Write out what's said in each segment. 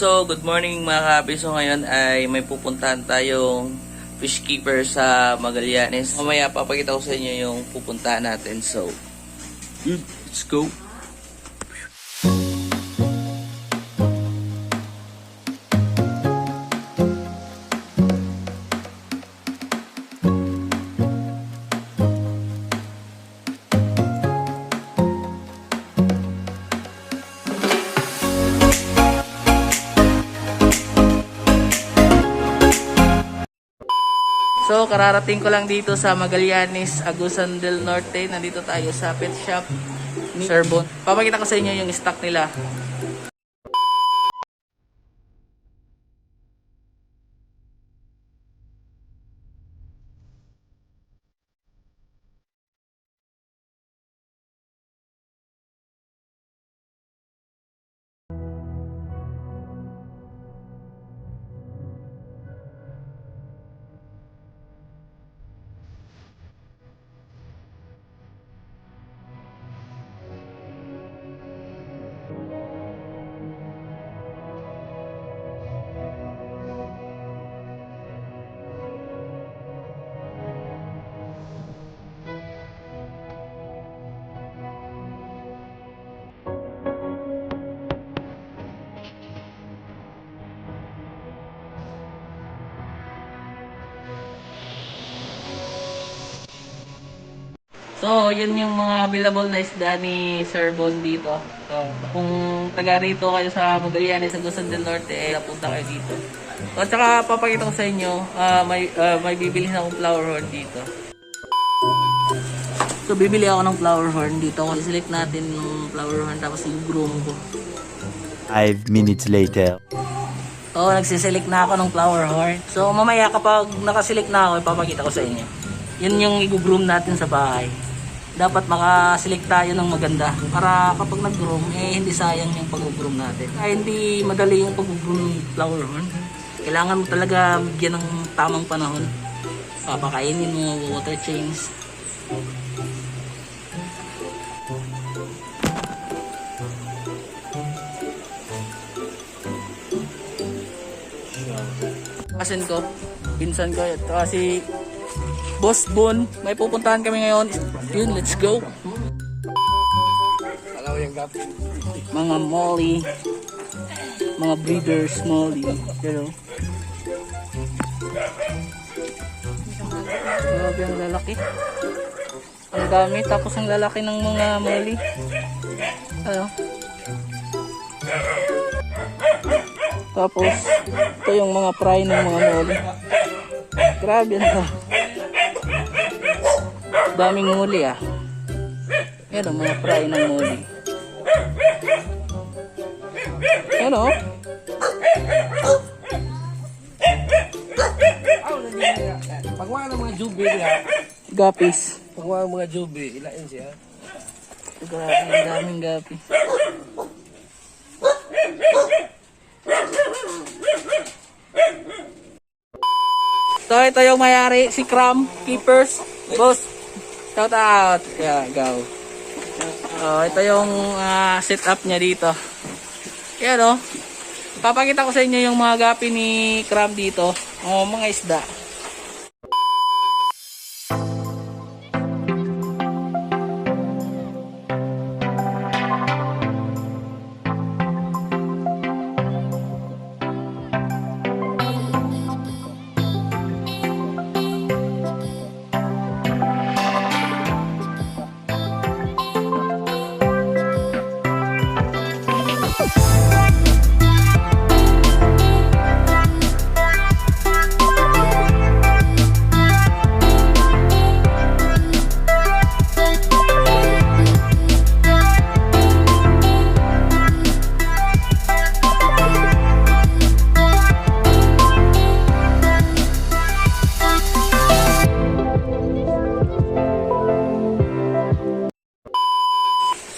So, good morning mga kapi. So, ngayon ay may pupuntahan tayong fish keeper sa Magallanes. Mamaya papakita ko sa inyo yung pupuntahan natin. So, let's go! So, kararating ko lang dito sa Magallanes, Agusan del Norte. Nandito tayo sa pet shop ni Sir Bon. Papakita ko sa inyo yung stock nila. So, yun yung mga available na isda ni Sir Bon dito. So, kung taga rito kayo sa Magallanes, sa Agusan del Norte, eh, napunta kayo dito. So, at saka papakita ko sa inyo, may bibili na akong flower horn dito. So, bibili ako ng flower horn dito. I-select natin yung flower horn, tapos yung groom ko. 5 minutes later. So, nagsiselect na ako ng flower horn. So, mamaya kapag nakaselect na ako, ipapakita ko sa inyo. Yun yung i-groom natin sa bahay. Dapat makaselect tayo ng maganda para kapag nag-groom, eh hindi sayang yung pag-groom natin. Ay hindi madali yung pag-groom ng flower horn. Kailangan mo talaga bigyan ng tamang panahon. Papakainin mo, water change. Kasin ko, pinsan ko, ito kasi Boss Bon, may pupuntahan kami ngayon. Yun, let's go. Mga molly, mga breeders molly. Pero grabe ang lalaki. Ang dami, tapos ang lalaki ng mga molly. Ano? Tapos ito yung mga fry ng mga molly. Grabe na. Daming muli ah. Yan o, mga fry ng muli. Yan o. Pagwa ng mga jubi niya. Gapis. Pagwa ng mga jubi, ilain siya. Grabe, ang daming gapis. So ito yung mayari, si Cram Keepers. Boss, shout out. Yeah, go. Ito yung setup niya dito. Yan o. Papakita ko sa inyo yung mga gapi ni Cram dito. Mga isda.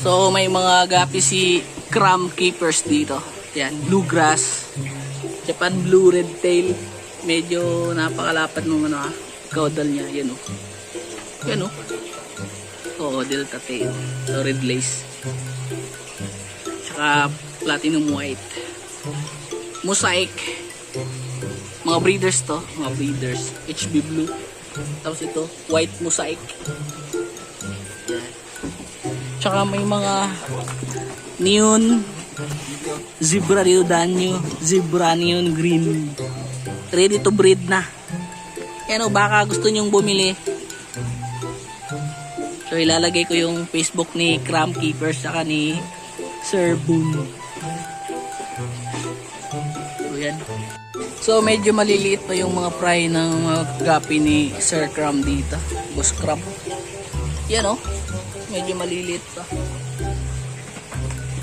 So may mga gapi si Cram Keepers dito. Yan, bluegrass, Japan blue red tail. Medyo napakalapad nung caudal niya. Yan o. Yan o. Oo, delta tail. So red lace. Tsaka platinum white. Mosaic. Mga breeders to. Mga breeders. HB Blue. Tapos ito, white mosaic. Yan. Tsaka may mga neon zebra dito, danyo. Zebra neon green. Ready to breed na. Yan o, baka gusto nyong bumili. So ilalagay ko yung Facebook ni Cram Keepers saka ni Sir Boon. So yan. So medyo maliliit pa yung mga fry ng mga gapi ni Sir Cram dito. Boss Cram. Yan o. Medyo maliliit pa.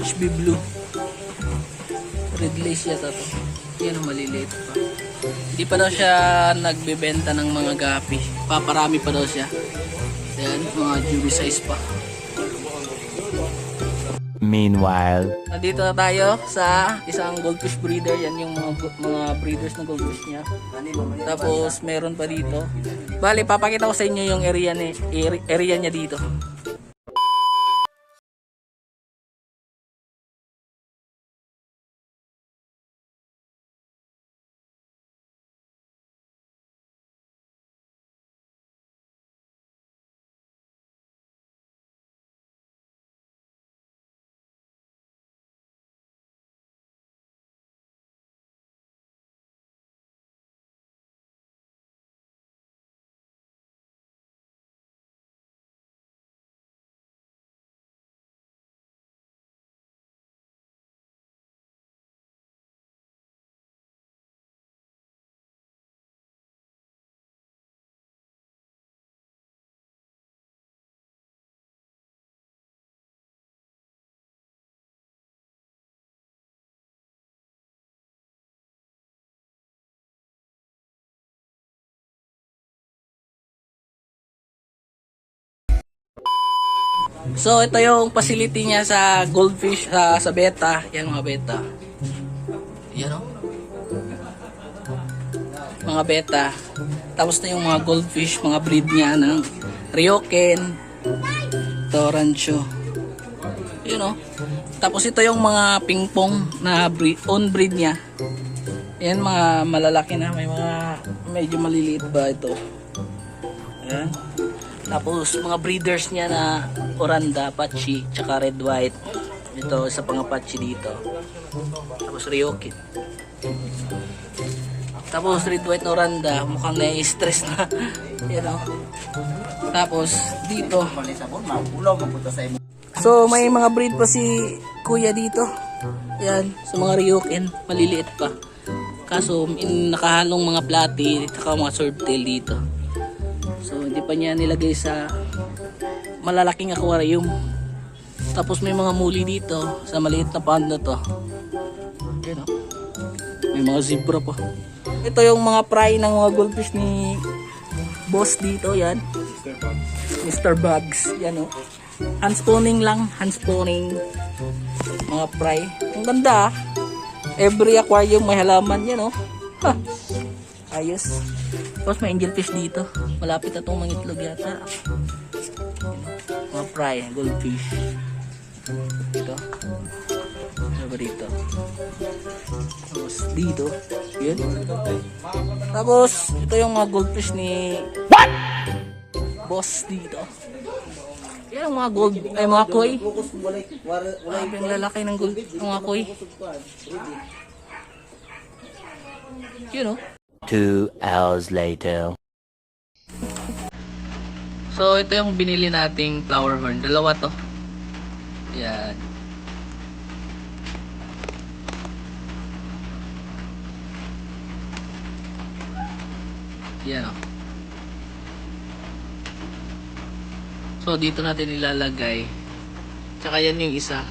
HB Blue. Red lace yata to. Yan o, maliliit pa. Hindi pa daw siya nagbebenta ng mga gapi. Paparami pa daw siya. Yan, mga jury size pa. Meanwhile, Nandito na tayo sa isang goldfish breeder. Yan yung mga breeders ng goldfish niya. Tapos meron pa dito. Bali, papakita ko sa inyo yung area niya dito. So ito yung facility niya sa goldfish sa beta. Yan mga beta. Yan o. Mga beta. Tapos na yung mga goldfish, mga breed niya ng Ryoken, Torancho. Yan o. Tapos ito yung mga pingpong na own breed niya. Yan mga malalaki na. May mga medyo maliliit ba ito. Yan. Tapos mga breeders niya na Oranda, Apache, tsaka Red White. Ito isa pang Apache dito. Tapos Ryoken. Tapos Red White na Oranda, mukhang na-stress na. Yan o. Tapos dito. So may mga breed pa si Kuya dito. Yan, sa mga Ryoken, maliliit pa. Kaso nakahalong mga platy, tsaka mga swordtail dito. So hindi pa niya nilagay sa malalaking aquarium. Tapos may mga muli dito sa maliit na pond na to. Yan o. May mga zebra pa. Ito yung mga fry ng mga goldfish ni boss dito. Yan, Mr. Bugs. Yan o. Handspawning lang. Handspawning mga fry. Ang ganda. Every aquarium may halaman. Yan o. Ha. Ayos. Tapos may angelfish dito. Malapit na itong mangitlog yata. Mga fry, goldfish. Ito. Ano ba dito? Tapos dito. Yun. Tapos ito yung mga goldfish ni boss dito. Yan ang mga gold, ay mga koi. Ay, yung lalaki ng gold, mga koi. Yun o. 2 hours later. So ito yung binili nating flower horn. Dalawa to. Yan. Yan o. So dito natin ilalagay. Tsaka yan yung isa.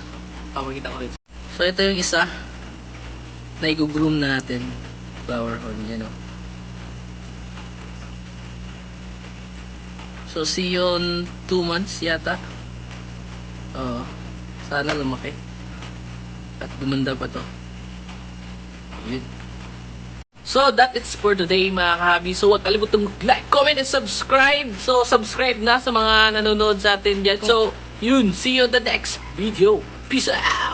Papakita ko rin. So ito yung isa na i-groom natin. Flower horn. Yan o. So see you in 2 months yata. Sana lumaki. At gumanda pa to. Yun. So that is for today mga kahabi. So huwag kalimutang like, comment, and subscribe. So subscribe na sa mga nanonood sa atin dyan. So yun, see you in the next video. Peace out!